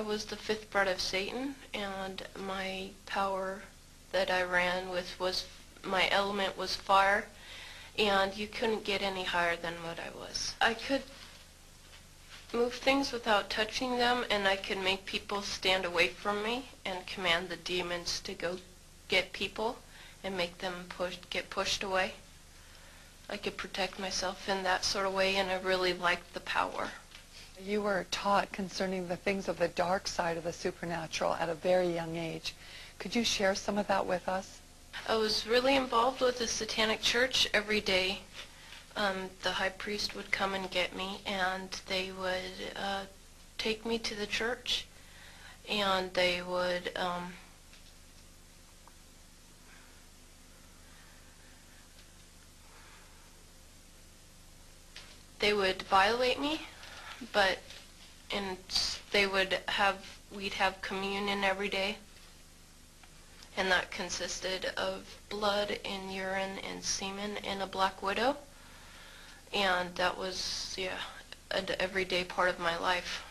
I was the fifth bred of Satan, and my power that I ran with was, my element was fire, and you couldn't get any higher than what I was. I could move things without touching them, and I could make people stand away from me and command the demons to go get people and make them get pushed away. I could protect myself in that sort of way, and I really liked the power. You were taught concerning the things of the dark side of the supernatural at a very young age. Could you share some of that with us? I was really involved with the Satanic Church every day. The high priest would come and get me, and they would take me to the church, and they would violate me, but we'd have communion every day, and that consisted of blood and urine and semen and a black widow, and that was, yeah, an everyday part of my life.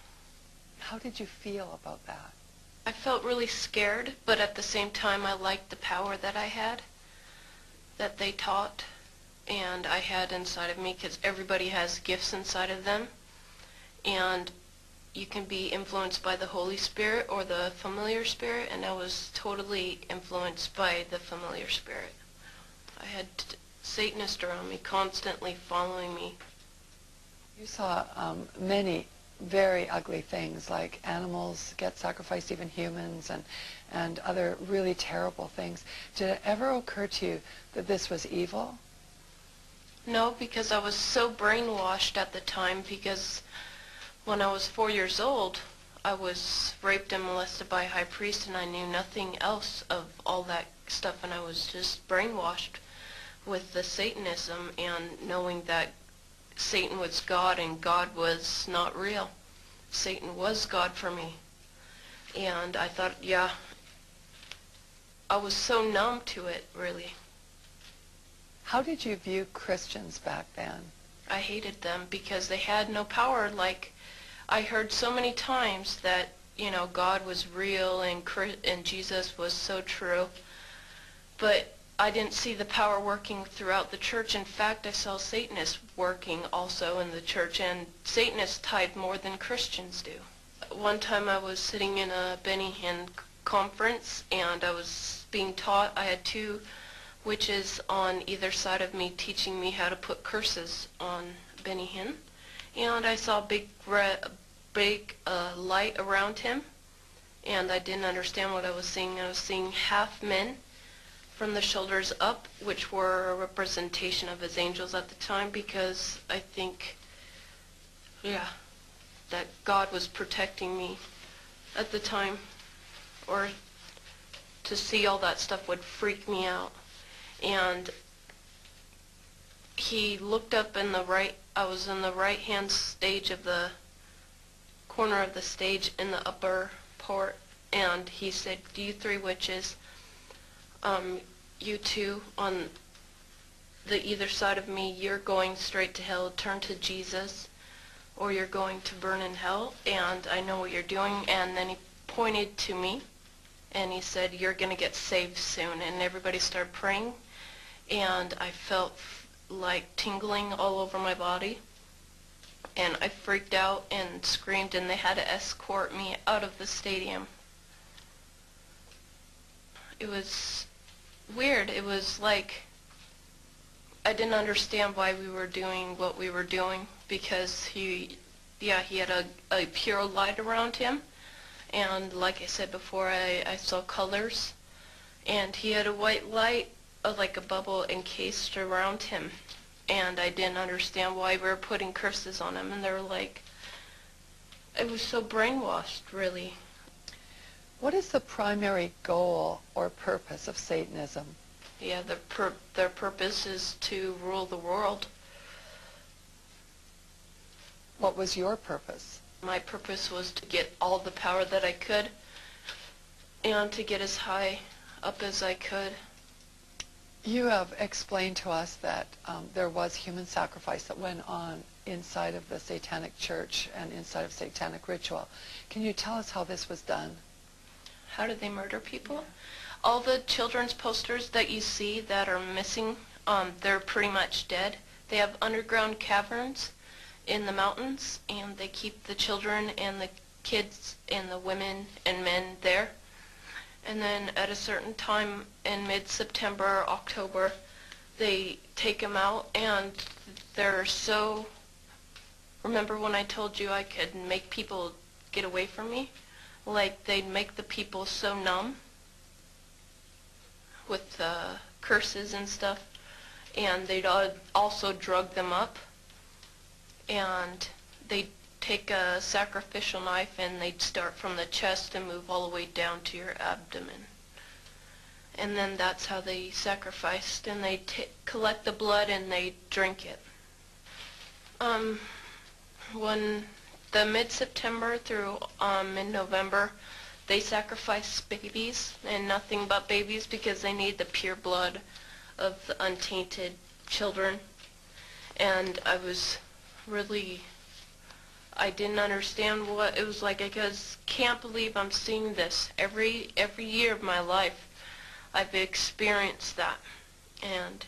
How did you feel about that? I felt really scared, but at the same time I liked the power that I had, that they taught, and I had inside of me, because everybody has gifts inside of them, and you can be influenced by the Holy Spirit or the familiar spirit, and I was totally influenced by the familiar spirit. I had Satanists around me, constantly following me. You saw many very ugly things, like animals get sacrificed, even humans, and other really terrible things. Did it ever occur to you that this was evil? No, because I was so brainwashed at the time, because when I was 4 years old, I was raped and molested by a high priest, and I knew nothing else of all that stuff, and I was just brainwashed with the Satanism and knowing that Satan was God and God was not real. Satan was God for me. And I thought, yeah, I was so numb to it, really. How did you view Christians back then? I hated them because they had no power. Like, I heard so many times that, you know, God was real and Jesus was so true, but I didn't see the power working throughout the church. In fact, I saw Satanists working also in the church, and Satanists tithe more than Christians do. One time I was sitting in a Benny Hinn conference, and I was being taught. I had two witches on either side of me teaching me how to put curses on Benny Hinn, and I saw a big light around him, and I didn't understand what I was seeing. I was seeing half men from the shoulders up, which were a representation of his angels at the time, because I think, yeah, that God was protecting me at the time, or to see all that stuff would freak me out. And he looked up in the right, I was in the right hand stage of the corner of the stage in the upper part, and he said, "Do you three witches, you two on the either side of me, you're going straight to hell, turn to Jesus, or you're going to burn in hell, and I know what you're doing." And then he pointed to me, and he said, "You're going to get saved soon." And everybody started praying, and I felt like tingling all over my body, and I freaked out and screamed, and they had to escort me out of the stadium. It was weird. It was like I didn't understand why we were doing what we were doing, because he had a pure light around him, and like I said before, I saw colors, and he had a white light, like a bubble encased around him, and I didn't understand why we were putting curses on him, and they were like, it was so brainwashed, really. What is the primary goal or purpose of Satanism? Yeah, their purpose is to rule the world. What was your purpose? My purpose was to get all the power that I could, and to get as high up as I could. You have explained to us that there was human sacrifice that went on inside of the Satanic Church and inside of Satanic ritual. Can you tell us how this was done? How do they murder people? All the children's posters that you see that are missing, they're pretty much dead. They have underground caverns in the mountains, and they keep the children and the kids and the women and men there. And then at a certain time in mid-September, October, they take them out, and they're so... Remember when I told you I could make people get away from me? Like, they'd make the people so numb with curses and stuff, and they'd also drug them up, and they'd take a sacrificial knife and they'd start from the chest and move all the way down to your abdomen. And then that's how they sacrificed, and they'd collect the blood and they'd drink it. When the mid-September through mid-November, they sacrifice babies, and nothing but babies, because they need the pure blood of the untainted children. And I didn't understand what it was like. I just can't believe I'm seeing this. Every year of my life, I've experienced that. And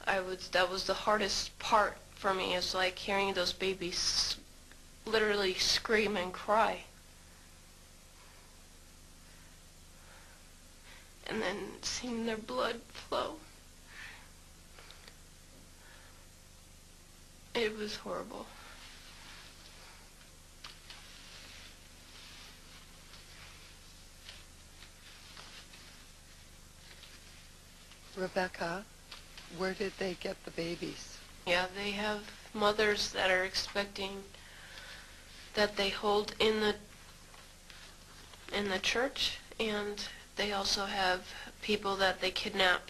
that was the hardest part for me, is like hearing those babies literally scream and cry. And then seeing their blood flow. It was horrible. Rebecca, where did they get the babies? Yeah, they have mothers that are expecting, that they hold in the church, and they also have people that they kidnap,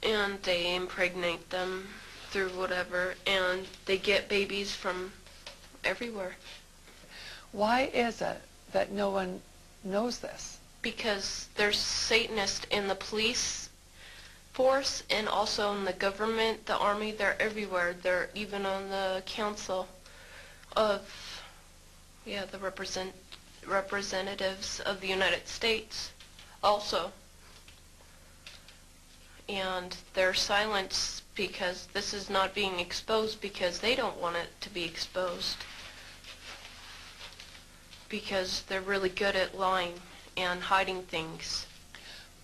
and they impregnate them through whatever, and they get babies from everywhere. Why is it that no one knows this? Because there's Satanists in the police force, and also in the government, the army. They're everywhere. They're even on the council of, the representatives of the United States also. And they're silenced because this is not being exposed, because they don't want it to be exposed, because they're really good at lying and hiding things.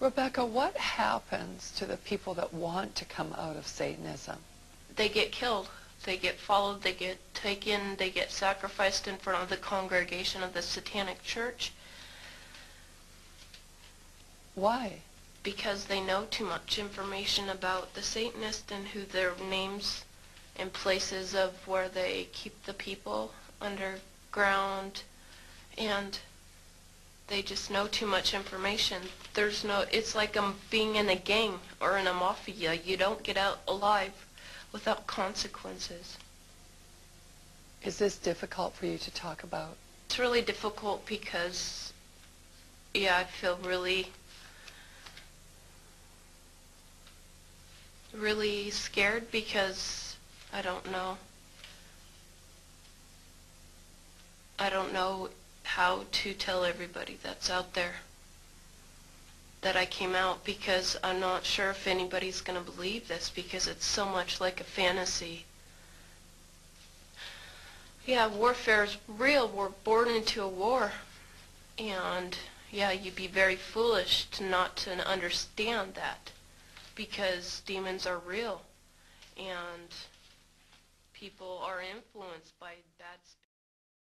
Rebecca, what happens to the people that want to come out of Satanism? They get killed. They get followed. They get taken. They get sacrificed in front of the congregation of the Satanic Church. Why? Because they know too much information about the Satanists and who their names and places of where they keep the people underground, and they just know too much information. It's like being in a gang or in a mafia. You don't get out alive without consequences. Is this difficult for you to talk about? It's really difficult because, I feel really scared, because I don't know how to tell everybody that's out there that I came out, because I'm not sure if anybody's going to believe this, because it's so much like a fantasy. Warfare is real. We're born into a war, and you'd be very foolish not to understand that, because demons are real, and people are influenced by bad spirits.